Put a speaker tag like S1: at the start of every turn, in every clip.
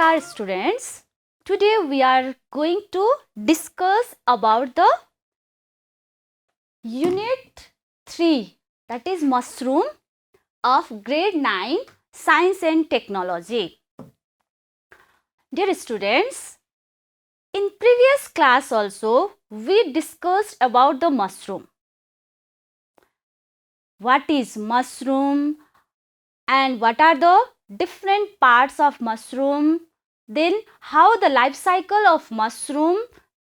S1: Namaskar students. Today we are going to discuss about the unit 3, that is mushroom, of grade 9 science and technology. Dear students, in previous class also we discussed about the mushroom. What is mushroom and what are the different parts of mushroom, then how the life cycle of mushroom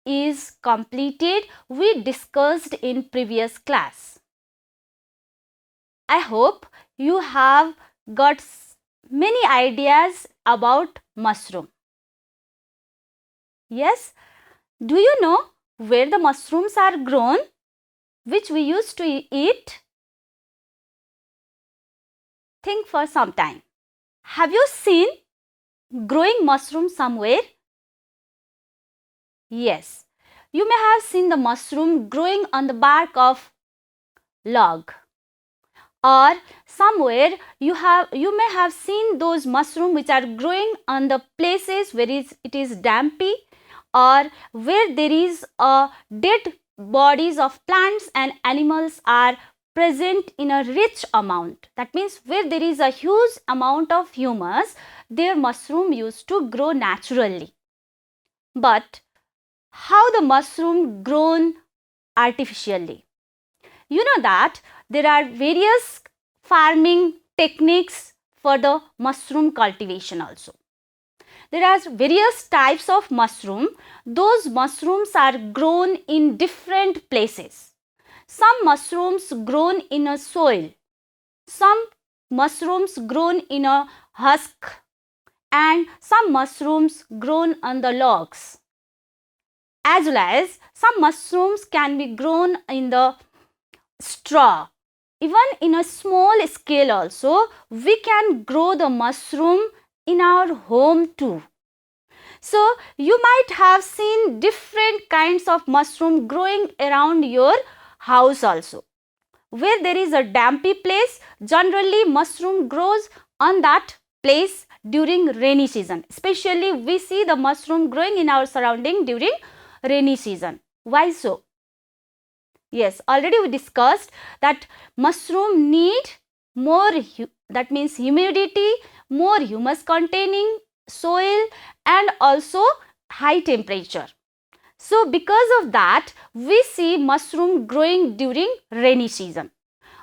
S1: is completed, we discussed in previous class. I hope you have got many ideas about mushroom. Yes, do you know where the mushrooms are grown, which we used to eat? Think for some time. Have you seen growing mushroom somewhere? Yes, you may have seen the mushroom growing on the bark of log, or somewhere you may have seen those mushrooms which are growing on the places where it is dampy, or where there is a dead bodies of plants and animals are present in a rich amount. That means where there is a huge amount of humus, their mushroom used to grow naturally. But how the mushroom grown artificially? You know that there are various farming techniques for the mushroom cultivation also. There are various types of mushroom. Those mushrooms are grown in different places. Some mushrooms grown in a soil, some mushrooms grown in a husk, and some mushrooms grown on the logs. As well as some mushrooms can be grown in the straw. Even in a small scale also, we can grow the mushroom in our home too. So, you might have seen different kinds of mushroom growing around your house also. Where there is a dampy place, generally mushroom grows on that place during rainy season. Especially we see the mushroom growing in our surrounding during rainy season. Why so? Yes, already we discussed that mushroom need more, that means humidity, more humus containing soil, and also high temperature. So because of that, we see mushroom growing during rainy season.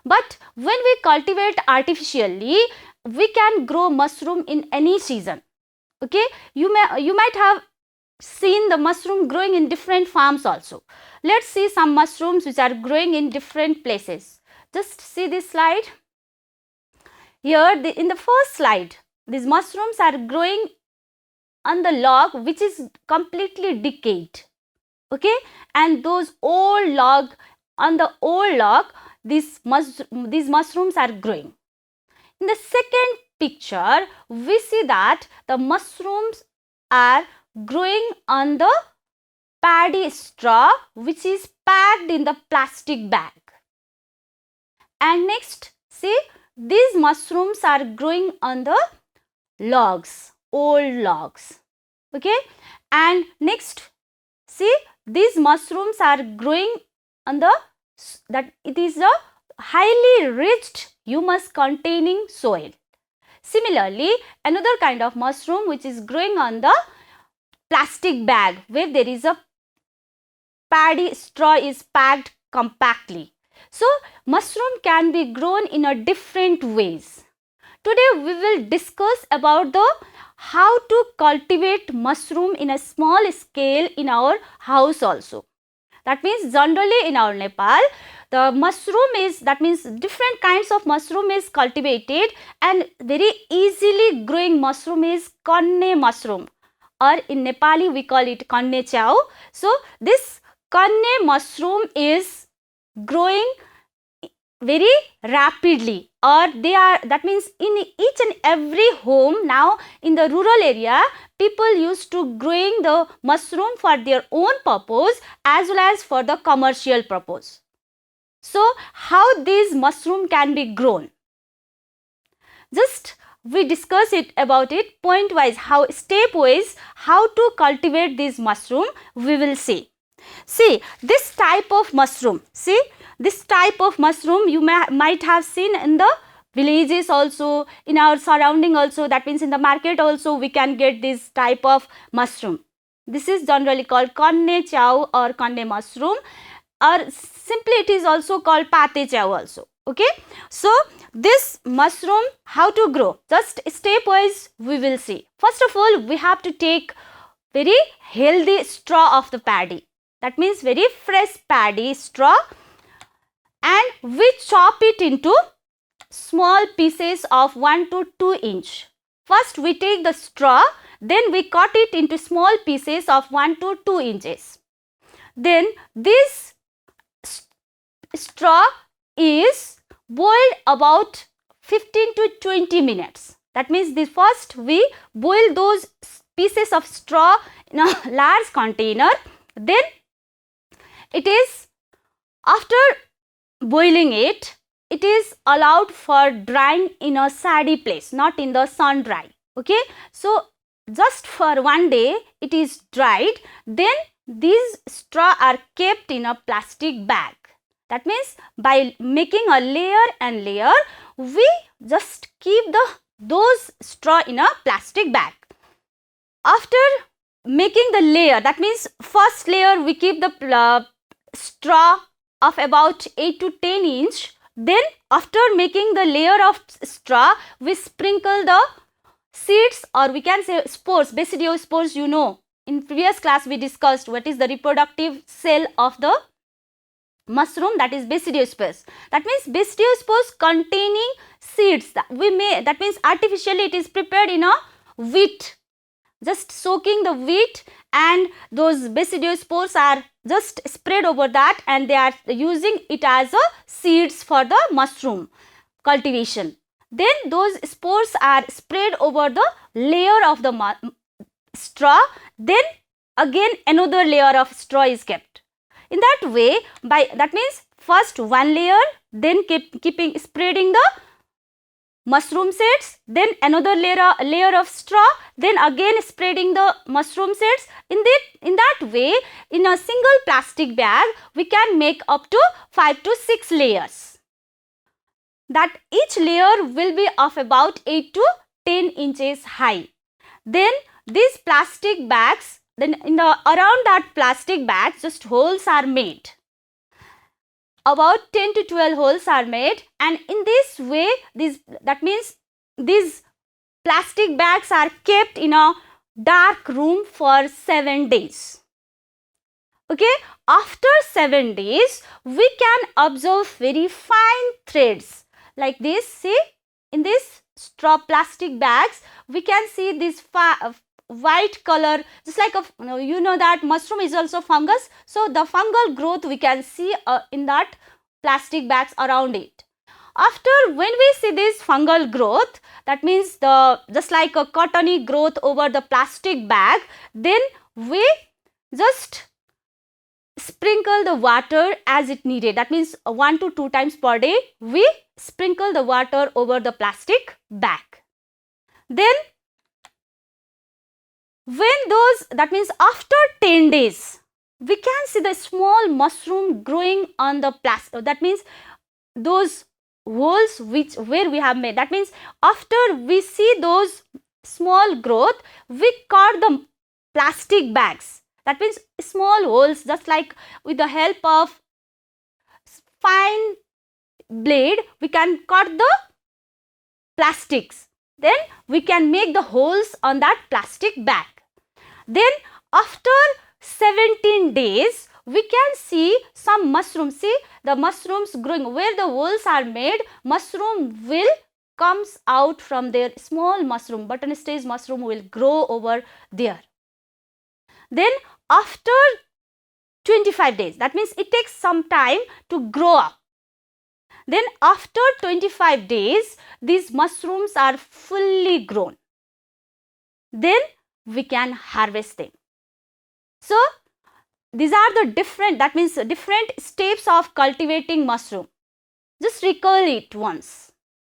S1: But when we cultivate artificially, we can grow mushroom in any season. Okay, you might have seen the mushroom growing in different farms also. Let's see some mushrooms which are growing in different places. Just see this slide. Here in the first slide, these mushrooms are growing on the log which is completely decayed. Okay, and those old log, on the old log, these mushrooms are growing. In the second picture, we see that the mushrooms are growing on the paddy straw which is packed in the plastic bag. And next, see, these mushrooms are growing on the logs, old logs. Okay, and next, see, these mushrooms are growing on the, that it is a highly rich humus containing soil. Similarly, another kind of mushroom which is growing on the plastic bag where there is a paddy straw is packed compactly. So, mushroom can be grown in a different ways. Today we will discuss about the how to cultivate mushroom in a small scale in our house also. That means generally in our Nepal, the mushroom is, that means different kinds of mushroom is cultivated, and very easily growing mushroom is kanne mushroom, or in Nepali we call it kanne chao. So, this kanne mushroom is growing very rapidly, or they are, that means in each and every home now in the rural area, people used to growing the mushroom for their own purpose as well as for the commercial purpose. So how these mushroom can be grown? Just we discuss it about it point wise, how step wise how to cultivate this mushroom we will see. See this type of mushroom, see this type of mushroom you might have seen in the villages also, in our surrounding also, that means in the market also we can get this type of mushroom. This is generally called kanne chow or kanne mushroom, or simply it is also called pate chow also. Okay, so this mushroom how to grow, just step wise we will see. First of all, we have to take very healthy straw of the paddy, that means very fresh paddy straw, and we chop it into small pieces of 1 to 2 inch. First we take the straw, then we cut it into small pieces of 1 to 2 inches. Then this straw is boiled about 15 to 20 minutes. That means the first we boil those pieces of straw in a large container, then it is, after boiling it, it is allowed for drying in a shady place, not in the sun dry. Okay, so just for one day it is dried, then these straw are kept in a plastic bag. That means by making a layer and layer, we just keep those straw in a plastic bag. After making the layer, that means first layer we keep the straw of about 8 to 10 inch. Then after making the layer of straw, we sprinkle the seeds, or we can say spores, basidiospores. You know, in previous class we discussed what is the reproductive cell of the mushroom, that is basidiospores. That means basidiospores containing seeds that that means artificially it is prepared in a wheat, just soaking the wheat, and those basidiospores are just spread over that, and they are using it as a seeds for the mushroom cultivation. Then those spores are spread over the layer of the straw, then again another layer of straw is kept. In that way, that means first one layer, then keeping spreading the mushroom seeds, then another layer of straw, then again spreading the mushroom seeds. In that way, in a single plastic bag, we can make up to 5 to 6 layers. That each layer will be of about 8 to 10 inches high. Then these plastic bags, then around that plastic bag, just holes are made. About 10 to 12 holes are made, and in this way, that means these plastic bags are kept in a dark room for 7 days. Okay, after 7 days, we can observe very fine threads like this. See, in this straw plastic bags, we can see this white color, just like you know that mushroom is also fungus, so the fungal growth we can see in that plastic bags around it. After, when we see this fungal growth, that means just like a cottony growth over the plastic bag, then we just sprinkle the water as it needed. That means 1 to 2 times per day we sprinkle the water over the plastic bag. Then that means after 10 days, we can see the small mushroom growing on the plastic. That means those holes where we have made. That means after we see those small growth, we cut the plastic bags. That means small holes, just like with the help of fine blade, we can cut the plastics. Then we can make the holes on that plastic bag. Then after 17 days, we can see some mushrooms. See the mushrooms growing where the holes are made. Mushroom will comes out from there. Small mushroom, button stage mushroom will grow over there. Then after 25 days, that means it takes some time to grow up. Then after 25 days, these mushrooms are fully grown. Then we can harvest them. So these are the different steps of cultivating mushroom. Just recall it once.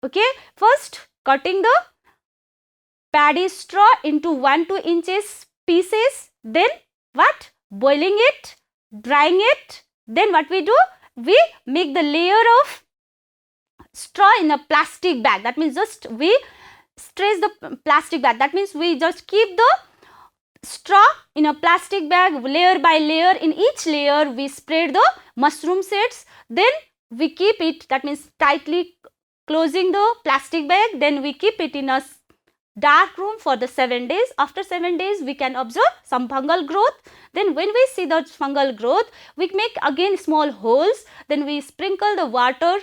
S1: Okay, first cutting the paddy straw into 1-2 inches pieces. Then what? Boiling it, drying it. Then what we do? We make the layer of straw in a plastic bag. That means just we stress the plastic bag. That means we just keep the straw in a plastic bag layer by layer. In each layer we spread the mushroom seeds. Then we keep it, that means tightly closing the plastic bag. Then we keep it in a dark room for the 7 days. After 7 days we can observe some fungal growth. Then when we see the fungal growth, we make again small holes. Then we sprinkle the water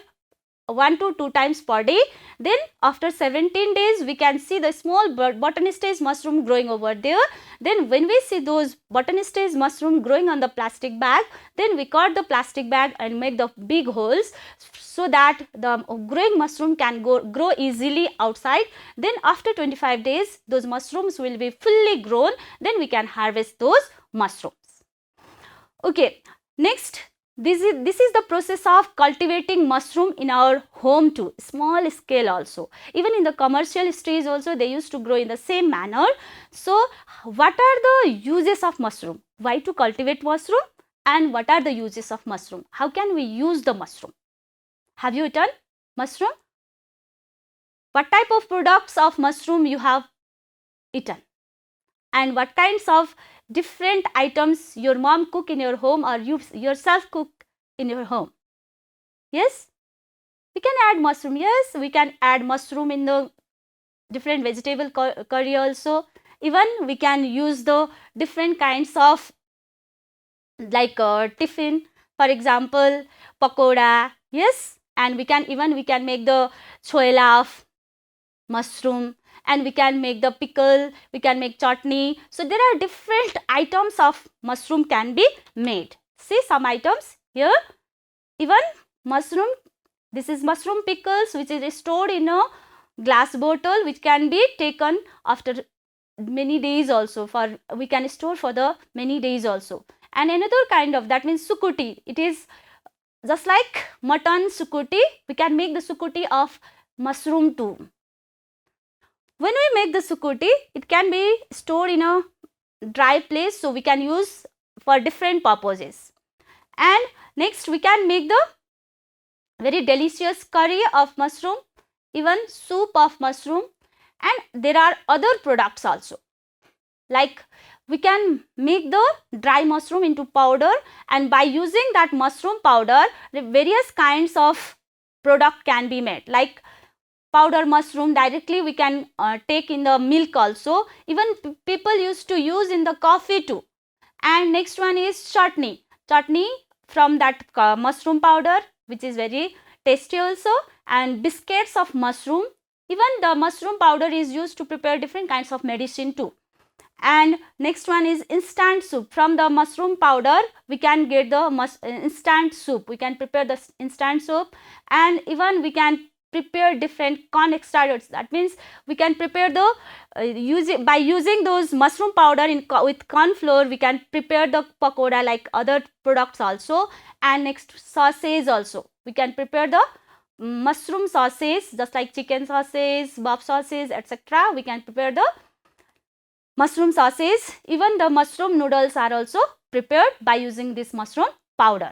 S1: 1 to 2 times per day. Then after 17 days we can see the small botanistes mushroom growing over there. Then when we see those botanistes mushroom growing on the plastic bag, then we cut the plastic bag and make the big holes so that the growing mushroom can grow easily outside. Then after 25 days those mushrooms will be fully grown. Then we can harvest those mushrooms. Okay, next, this is the process of cultivating mushroom in our home too, small scale also. Even in the commercial stage also they used to grow in the same manner. So what are the uses of mushroom? Why to cultivate mushroom? And what are the uses of mushroom? How can we use the mushroom? Have you eaten mushroom? What type of products of mushroom you have eaten? And what kinds of different items your mom cook in your home or you yourself cook in your home? Yes, we can add mushroom. Yes, we can add mushroom in the different vegetable curry also. Even we can use the different kinds of like tiffin, for example pakoda. Yes, and we can make the choela of mushroom, and we can make the pickle, we can make chutney. So there are different items of mushroom can be made. See some items here. Even mushroom, this is mushroom pickles which is stored in a glass bottle, which can be taken after many days also, for we can store for the many days also. And another kind of, that means sukuti. It is just like mutton sukuti. We can make the sukuti of mushroom too. When we make the sukuti, it can be stored in a dry place, so we can use for different purposes. And next we can make the very delicious curry of mushroom, even soup of mushroom, and there are other products also. Like we can make the dry mushroom into powder, and by using that mushroom powder, the various kinds of product can be made. Like powder mushroom directly we can take in the milk also. Even people used to use in the coffee too. And next one is chutney from that mushroom powder, which is very tasty also. And biscuits of mushroom. Even the mushroom powder is used to prepare different kinds of medicine too. And next one is instant soup. From the mushroom powder we can get the instant soup. We can prepare the instant soup, and even we can prepare different corn extracts. That means we can prepare the by using those mushroom powder with corn flour, we can prepare the pakoda like other products also. And next, sausage also. We can prepare the mushroom sausage, just like chicken sausage, beef sausage, etc. We can prepare the mushroom sausage. Even the mushroom noodles are also prepared by using this mushroom powder.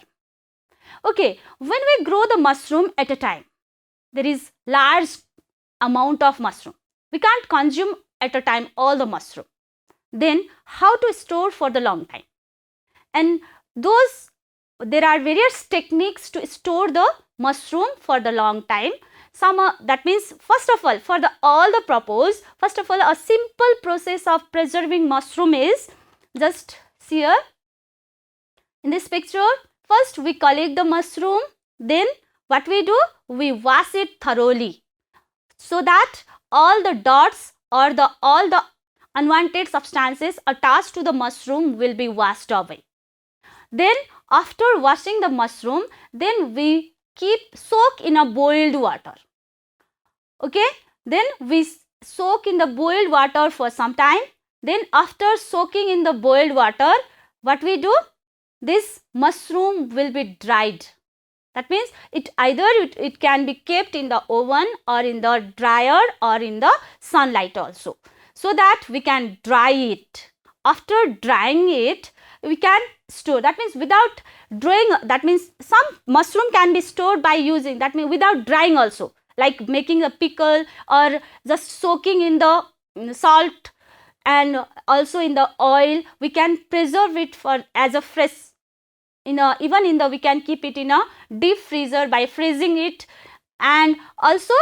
S1: Okay, when we grow the mushroom at a time, there is large amount of mushroom. We can't consume at a time all the mushroom. Then how to store for the long time? And there are various techniques to store the mushroom for the long time. That means, first of all, for all the purpose, first of all, a simple process of preserving mushroom is, just see here in this picture. First we collect the mushroom, then what we do? We wash it thoroughly so that all the dots or all the unwanted substances attached to the mushroom will be washed away. Then after washing the mushroom, then we soak in a boiled water. Okay, then we soak in the boiled water for some time. Then after soaking in the boiled water, what we do? This mushroom will be dried. That means it can be kept in the oven or in the dryer or in the sunlight also. so that we can dry it. After drying it, we can store. That means without drying, that means some mushroom can be stored by using, that means without drying also, like making a pickle or just soaking in the salt and also in the oil. We can preserve it for as a fresh, even in the, we can keep it in a deep freezer by freezing it. And also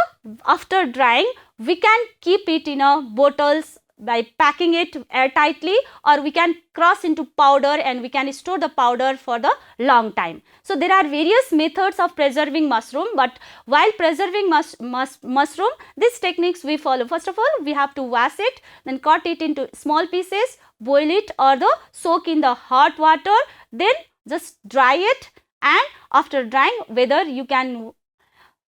S1: after drying, we can keep it in a bottles by packing it airtightly, or we can cross into powder and we can store the powder for the long time. So there are various methods of preserving mushroom, but while preserving mushroom, these techniques we follow. First of all, we have to wash it, then cut it into small pieces, boil it or the soak in the hot water, then just dry it. And after drying, whether you can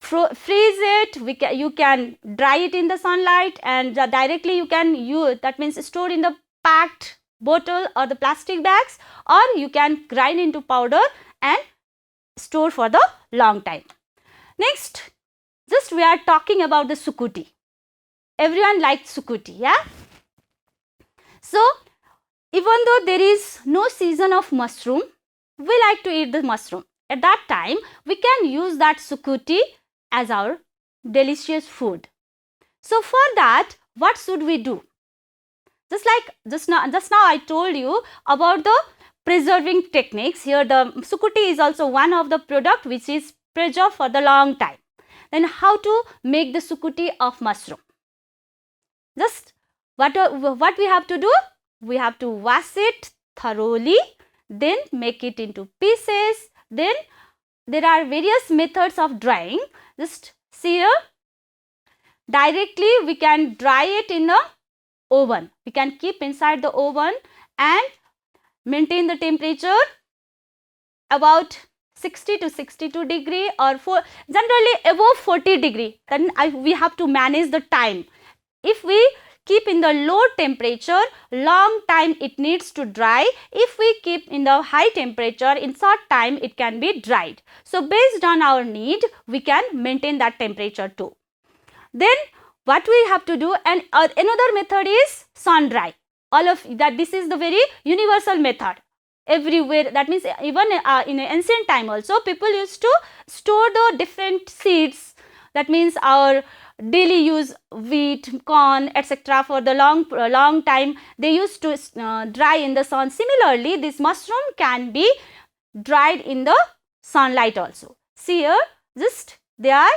S1: freeze it, you can dry it in the sunlight, and directly you can use, that means store in the packed bottle or the plastic bags, or you can grind into powder and store for the long time. Next, just we are talking about the sukuti. Everyone likes sukuti, yeah? So even though there is no season of mushroom, we like to eat the mushroom. At that time, we can use that sukuti as our delicious food. So for that, what should we do? Just like just now I told you about the preserving techniques. Here the sukuti is also one of the product which is preserved for the long time. Then how to make the sukuti of mushroom? Just what we have to do? We have to wash it thoroughly, then make it into pieces. Then there are various methods of drying. Just see here, directly we can dry it in the oven. We can keep inside the oven and maintain the temperature about 60 to 62 degree, or generally above 40 degree. Then we have to manage the time. If we keep in the low temperature, long time it needs to dry. If we keep in the high temperature, in short time it can be dried. So based on our need, we can maintain that temperature too. Then what we have to do, and another method is sun dry. All of that, this is the very universal method everywhere. That means even in ancient time also, people used to store the different seeds. That means our daily use wheat, corn, etc. for the long time, they used to dry in the sun. Similarly, this mushroom can be dried in the sunlight also. See here, just they are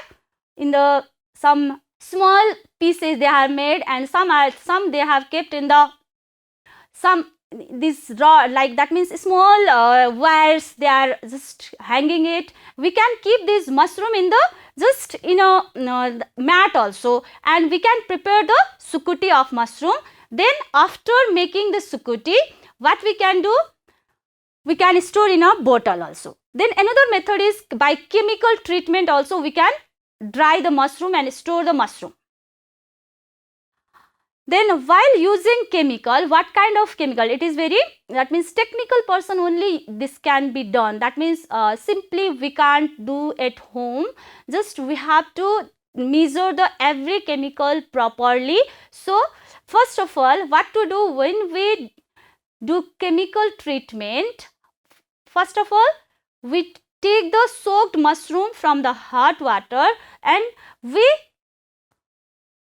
S1: in the some small pieces they are made, and some they have kept in the this raw, like that means small wires, they are just hanging it. We can keep this mushroom in the just in a mat also, and we can prepare the sukuti of mushroom. Then after making the sukuti, what we can do, we can store in a bottle also. Then another method is by chemical treatment also, we can dry the mushroom and store the mushroom. Then while using chemical, what kind of chemical? It is very, that means technical person only this can be done. That means simply we can't do at home. Just we have to measure the every chemical properly. So first of all, what to do when we do chemical treatment? First of all, we take the soaked mushroom from the hot water and we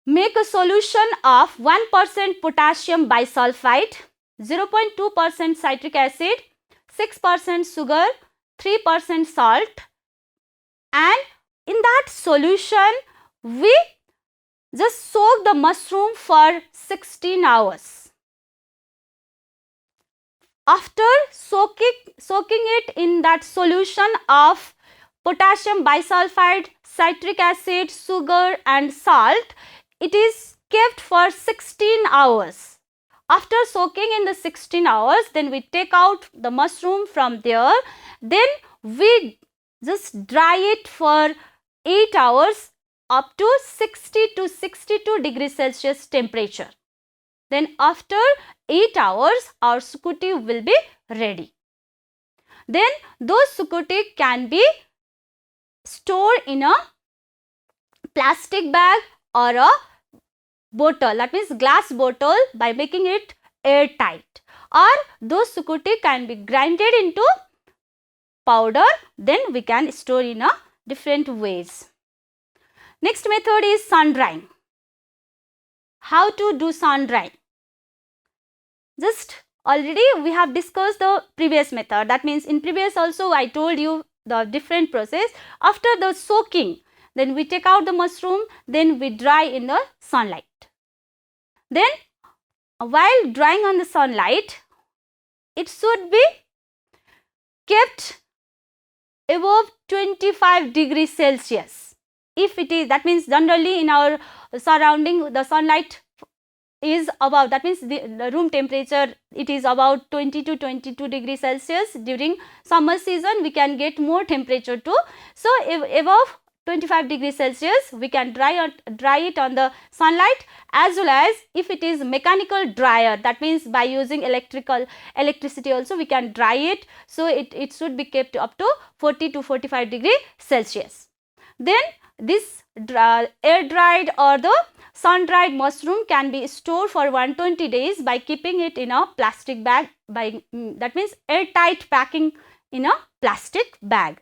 S1: make a solution of 1% potassium bisulfite, 0.2% citric acid, 6% sugar, 3% salt, and in that solution we just soak the mushroom for 16 hours. After soaking it in that solution of potassium bisulfite, citric acid, sugar and salt, it is kept for 16 hours. After soaking in the 16 hours, then we take out the mushroom from there. Then we just dry it for 8 hours up to 60 to 62 degrees Celsius temperature. Then after 8 hours, our sukuti will be ready. Then those sukuti can be stored in a plastic bag or a bottle, that means glass bottle, by making it airtight, or those sukuti can be grinded into powder, then we can store in a different ways. Next method is sun drying. How to do sun drying? Just already we have discussed the previous method. That means in previous also I told you the different process. After the soaking, then we take out the mushroom, then we dry in the sunlight. Then while drying on the sunlight, it should be kept above 25 degrees Celsius. If it is, that means generally in our surrounding the sunlight is above, that means the room temperature, it is about 20 to 22 degrees Celsius. During summer season we can get more temperature too. So above 25 degrees Celsius we can dry it on the sunlight, as well as if it is mechanical dryer, that means by using electricity also we can dry it. So it should be kept up to 40 to 45 degrees Celsius. Then this air dried or the sun dried mushroom can be stored for 120 days by keeping it in a plastic bag, by that means airtight packing in a plastic bag.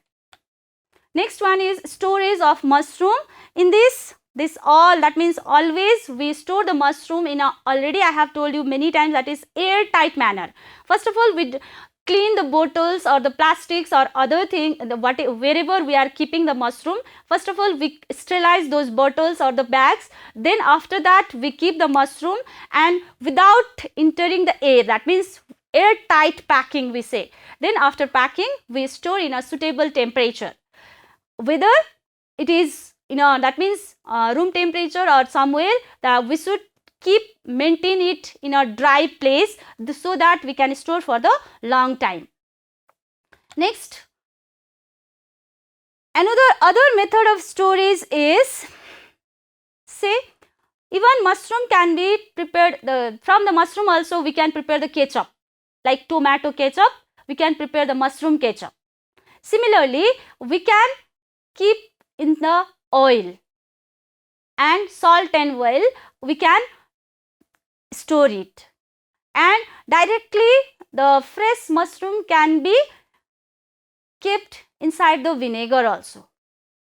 S1: Next one is storage of mushroom. In this all, that means always we store the mushroom in a, already I have told you many times, that is airtight manner. First of all, we clean the bottles or the plastics or other thing, wherever we are keeping the mushroom. First of all, we sterilize those bottles or the bags. Then after that we keep the mushroom and without entering the air, that means airtight packing we say. Then after packing we store in a suitable temperature. Whether it is that means room temperature or somewhere, that we should maintain it in a dry place so that we can store for the long time. Next, other method of storage is, say, even mushroom can be prepared, from the mushroom also we can prepare the ketchup, like tomato ketchup, we can prepare the mushroom ketchup. Similarly, we can keep in the oil and salt and oil, we can store it, and directly the fresh mushroom can be kept inside the vinegar also.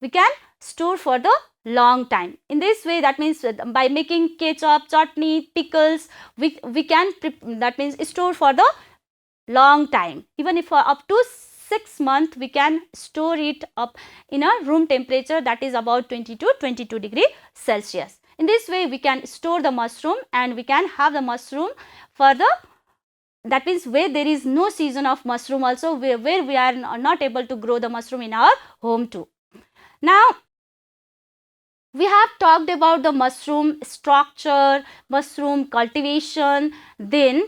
S1: We can store for the long time. In this way, that means by making ketchup, chutney, pickles, we can that means store for the long time. Even if for up to 6 months we can store it up in a room temperature, that is about 20 to 22 degree Celsius. In this way we can store the mushroom and we can have the mushroom for the, that means where there is no season of mushroom also, where we are not able to grow the mushroom in our home too. Now we have talked about the mushroom structure, mushroom cultivation. Then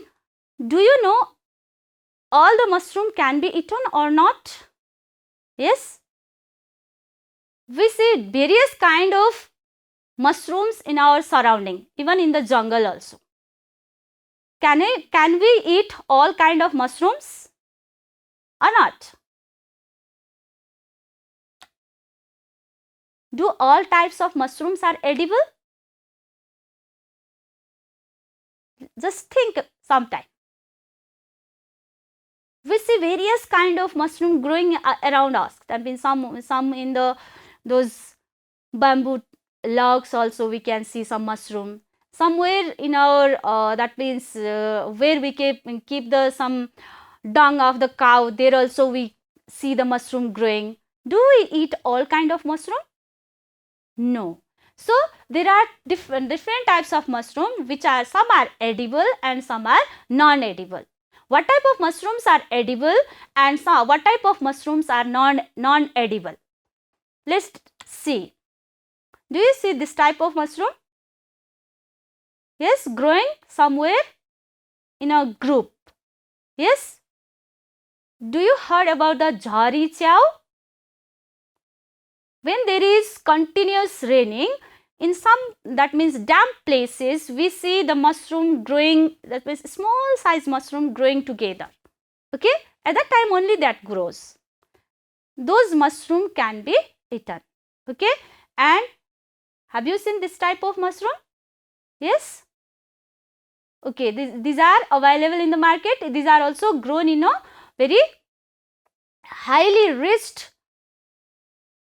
S1: do you know all the mushroom can be eaten or not? Yes, we see various kind of mushrooms in our surrounding, even in the jungle also. Can we eat all kind of mushrooms or not? Do all types of mushrooms are edible? Just think sometime. We see various kind of mushroom growing around us. That means some in those bamboo logs also we can see some mushroom. Somewhere in our that means where we keep the some dung of the cow, there also we see the mushroom growing. Do we eat all kind of mushroom? No. So there are different types of mushroom, which are, some are edible and some are non-edible. What type of mushrooms are edible and what type of mushrooms are non-edible? Let's see. Do you see this type of mushroom? Yes, growing somewhere in a group. Yes. Do you heard about the jhari chow? When there is continuous raining, in some, that means damp places, we see the mushroom growing, that means small size mushroom growing together. Okay, at that time only that grows. Those mushroom can be eaten. Okay, and have you seen this type of mushroom? Yes. Okay, these are available in the market. These are also grown in a very highly rich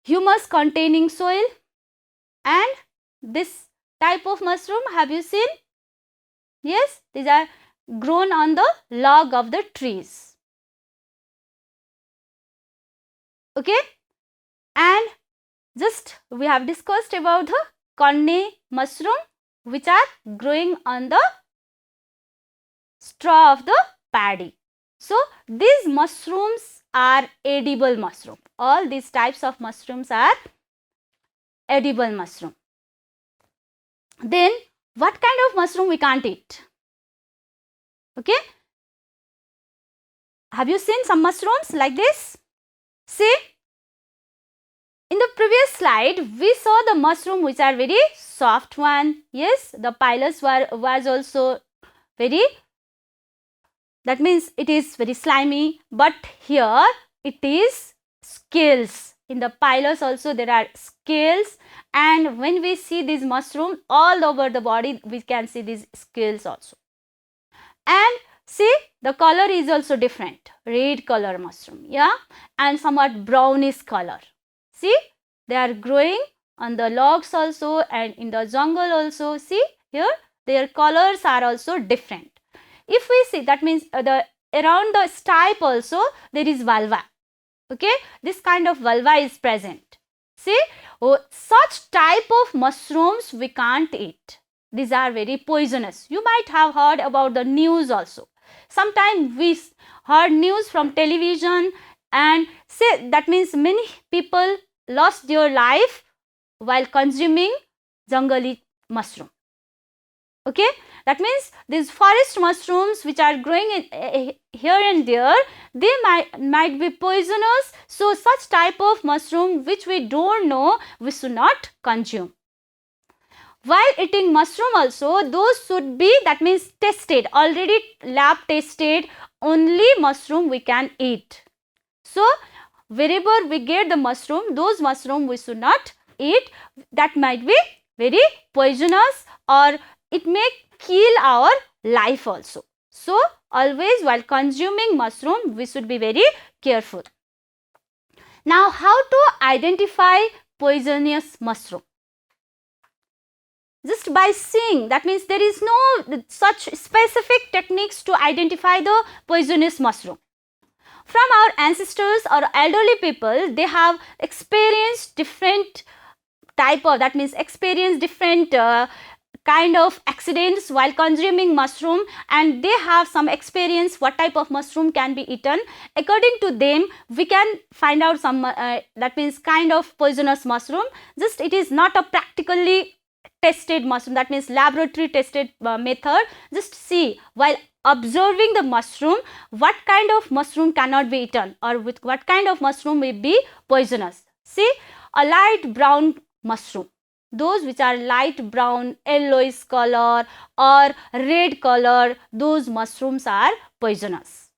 S1: humus containing soil. And this type of mushroom, have you seen? Yes, these are grown on the log of the trees. Okay, and just we have discussed about the cornea mushroom, which are growing on the straw of the paddy. So these mushrooms are edible mushroom. All these types of mushrooms are edible mushroom. Then what kind of mushroom we can't eat? Okay, have you seen some mushrooms like this? See, in the previous slide we saw the mushroom which are very soft one. Yes, the pilus was also very, that means it is very slimy, but here it is scales. In the pilus also there are scales, and when we see this mushroom all over the body we can see these scales also. And see, the color is also different, red color mushroom, yeah, and somewhat brownish color. See, they are growing on the logs also and in the jungle also. See here, their colors are also different. If we see, that means around the stipe also there is vulva. Okay, this kind of vulva is present. See, such type of mushrooms we can't eat. These are very poisonous. You might have heard about the news also. Sometimes we heard news from television, and say that means many people lost their life while consuming jungly mushroom. Okay, that means these forest mushrooms which are growing in, here and there, they might be poisonous. So such type of mushroom which we don't know, we should not consume. While eating mushroom also, those should be, that means tested, already lab tested, only mushroom we can eat. So wherever we get the mushroom, those mushroom we should not eat. That might be very poisonous, or it may kill our life also. So always while consuming mushroom we should be very careful. Now how to identify poisonous mushroom? Just by seeing, that means there is no such specific techniques to identify the poisonous mushroom. From our ancestors or elderly people, they have experienced different type of, that means experienced different kind of accidents while consuming mushroom, and they have some experience what type of mushroom can be eaten. According to them we can find out some that means kind of poisonous mushroom. Just it is not a practically tested mushroom, that means laboratory tested method. Just see while observing the mushroom what kind of mushroom cannot be eaten, or with what kind of mushroom may be poisonous. See, a light brown mushroom, those which are light brown, yellowish color or red color, those mushrooms are poisonous.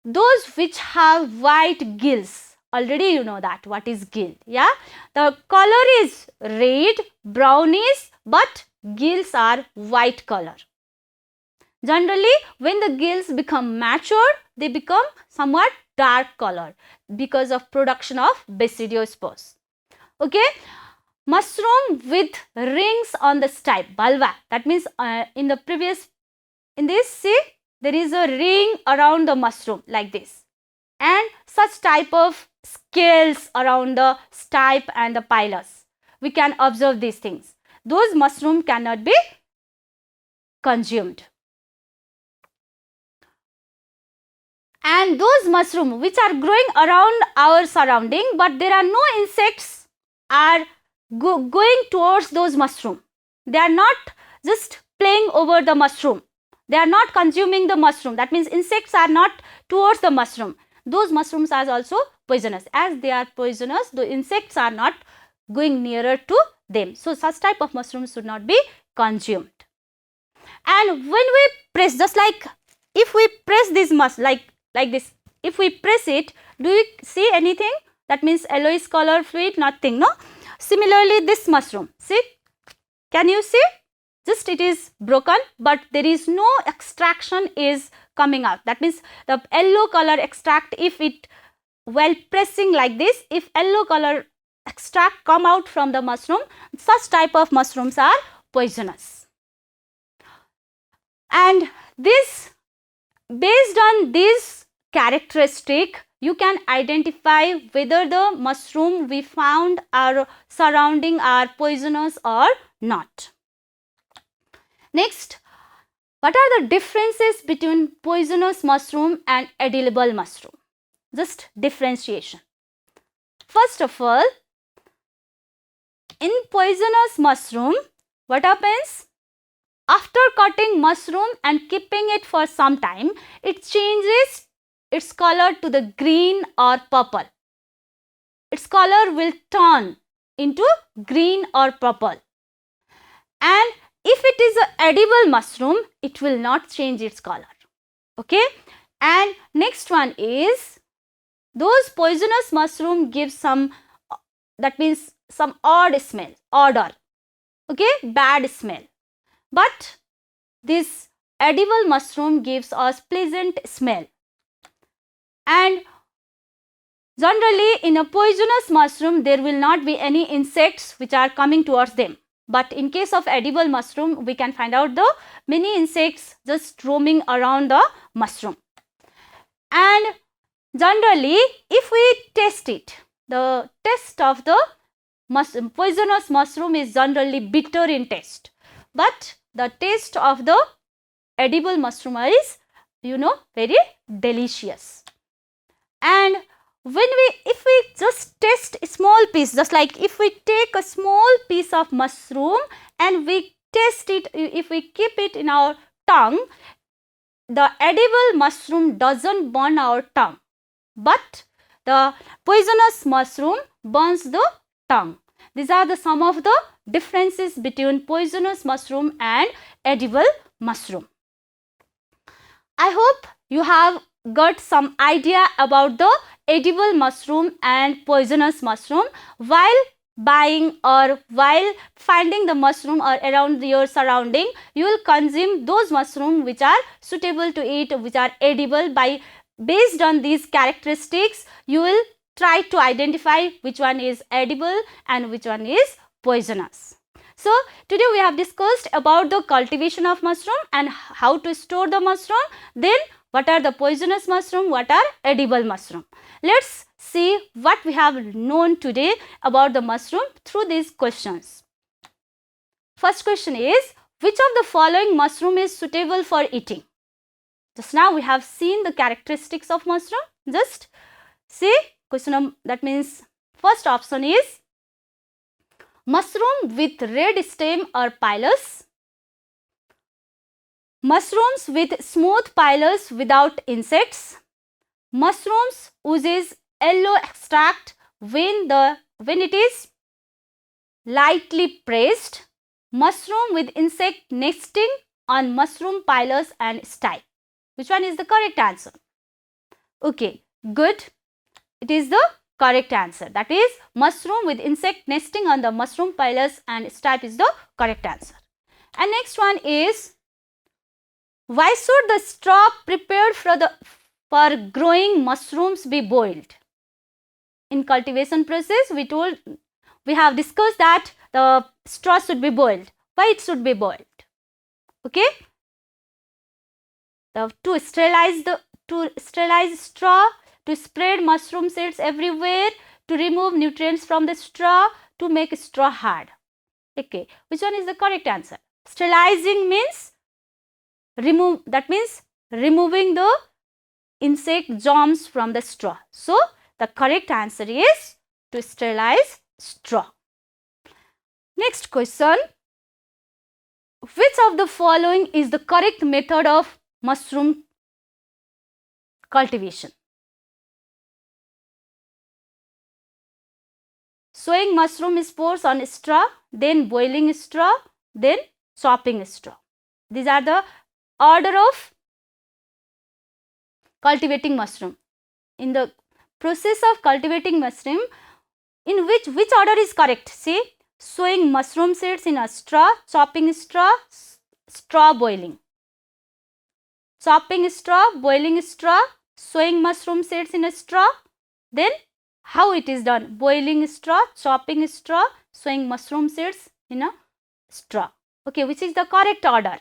S1: Those which have white gills, already you know that what is gill, yeah, the color is red, brownish, but gills are white color. Generally when the gills become mature, they become somewhat dark color because of production of basidiospores. Okay, mushroom with rings on the stipe, vulva, that means in this see, there is a ring around the mushroom like this, and such type of scales around the stipe and the pilus. We can observe these things. Those mushroom cannot be consumed. And those mushroom which are growing around our surrounding, but there are no insects are going towards those mushroom. They are not just playing over the mushroom. They are not consuming the mushroom. That means insects are not towards the mushroom. Those mushrooms are also poisonous. As they are poisonous, the insects are not going nearer to them. So such type of mushrooms should not be consumed. And when we press, just like if we press this mushroom like this, if we press it, do you see anything? That means yellowish color fluid, nothing, no? Similarly this mushroom, see, can you see? just it is broken, but there is no extraction is coming out. That means the yellow color extract, if it while pressing like this, if yellow color extract come out from the mushroom, such type of mushrooms are poisonous. And this, based on this characteristic, you can identify whether the mushroom we found are surrounding are poisonous or not. Next, what are the differences between poisonous mushroom and edible mushroom? Just differentiation. First of all, in poisonous mushroom, what happens? After cutting mushroom and keeping it for some time, it changes its color to the green or purple. Its color will turn into green or purple. And if it is an edible mushroom, it will not change its color. Okay. And next one is, those poisonous mushroom give some, that means some odd smell, odor. Okay, bad smell. But this edible mushroom gives us pleasant smell. And generally in a poisonous mushroom, there will not be any insects which are coming towards them. But in case of edible mushroom, we can find out the many insects just roaming around the mushroom. And generally, if we taste it, the taste of the poisonous mushroom is generally bitter in taste. But the taste of the edible mushroom is, very delicious. And if we just taste a small piece, just like if we take a small piece of mushroom and we taste it, if we keep it in our tongue, the edible mushroom doesn't burn our tongue, but the poisonous mushroom burns the tongue. These are some of the differences between poisonous mushroom and edible mushroom. I hope you have got some idea about the edible mushroom and poisonous mushroom. While buying or while finding the mushroom or around your surrounding, you will consume those mushrooms which are suitable to eat, which are edible. Based on these characteristics, you will try to identify which one is edible and which one is poisonous. So today we have discussed about the cultivation of mushroom and how to store the mushroom. Then what are the poisonous mushroom, what are edible mushroom. Let's see what we have known today about the mushroom through these questions. First question is, which of the following mushroom is suitable for eating? Just now we have seen the characteristics of mushroom. Just see question, that means first option is mushroom with red stem or pilus, mushrooms with smooth pilus without insects, mushrooms oozes yellow extract when it is lightly pressed, mushroom with insect nesting on mushroom pilus and style. Which one is the correct answer? Okay, good. It is the correct answer. That is, mushroom with insect nesting on the mushroom pilus and stipe is the correct answer. And next one is, why should the straw prepared for growing mushrooms be boiled? In cultivation process, we have discussed that the straw should be boiled. Why it should be boiled? Okay. To sterilize straw, to spread mushroom seeds everywhere, to remove nutrients from the straw, to make straw hard. Okay, which one is the correct answer? Sterilizing means removing the insect germs from the straw. So the correct answer is to sterilize straw. Next question, which of the following is the correct method of mushroom cultivation? Sowing mushroom spores on straw, then boiling straw, then chopping straw. These are the order of cultivating mushroom. In the process of cultivating mushroom, in which order is correct? See, sowing mushroom seeds in a straw, chopping straw, straw boiling. Chopping straw, boiling straw, sowing mushroom seeds in a straw. Then how it is done? Boiling straw, chopping straw, sowing mushroom seeds in a straw. Okay, which is the correct order?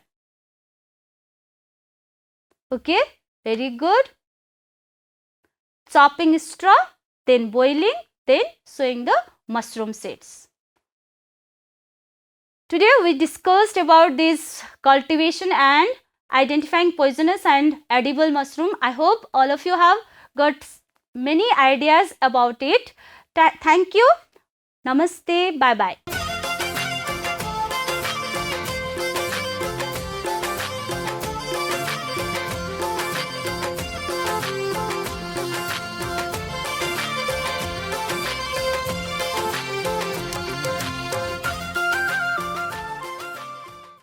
S1: Okay, very good. Chopping straw, then boiling, then sowing the mushroom seeds. Today we discussed about this cultivation and identifying poisonous and edible mushroom. I hope all of you have got many ideas about it. Thank you. Namaste. Bye bye.